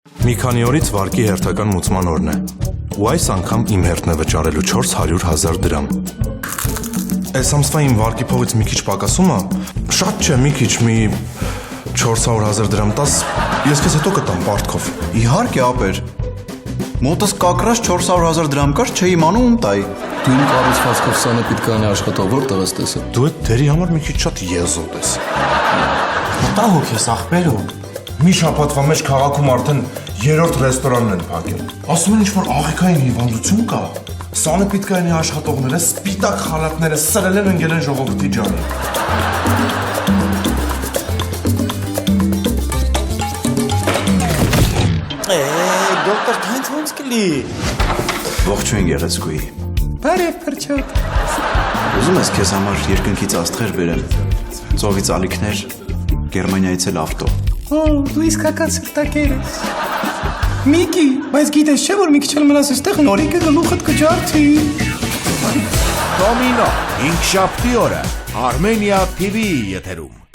Մի քանի օրից վարկի հերթական մուծման օրն է, ու այս անգամ իմ հերթն է վճարելու 400,000 դրամ։ Այս ամսվա իմ վարկի փողից մի քիչ պակասում է, շատ չէ, մի քիչ, մի 400,000 դրամ տաս, ես քեզ հետո կտամ պարտքով։ Իհարկե, ապեր։ Մոտս կակրած 400,000 դրամ կար, չէի իմանում ում տայի։ Դու իմ կառուցվածքով սանեպիտկայանի աշխատող որտեղ ես տեսել։ Դու այդ դերի համար մի քիչ շատ եզոտ ես։ Մտահոգ ես ախպերո։ Մի շաբաթվա մեջ քաղաքում արդեն 3-րդ ռեստորանն են փակել։ Ասում են ինչ-որ աղիքային հիվանդություն կա։ Սանեպիտկայանի աշխատողները սպիտակ խալաթները սրել են ընկել են ժողովրդի ջանին։ Դոկտոր Թայնց ոնց կլի։ Ողջույն գեղեցկուի։ Բարև փրչոտ։ Ուզում ես քեզ համար երկնքից աստղեր բերեմ։ Ծովից ալիքներ, Գերմանիայից էլ ավտո։ Օ, դու իսկական սրտակեր ես։ Միկի, բայց գիտես չէ, որ մի քիչ էլ մնաս այստեղ նորիկը գլուխդ կջարդի։ Դոմինո, 5 շաբթի օրը Armenia TV եթերում։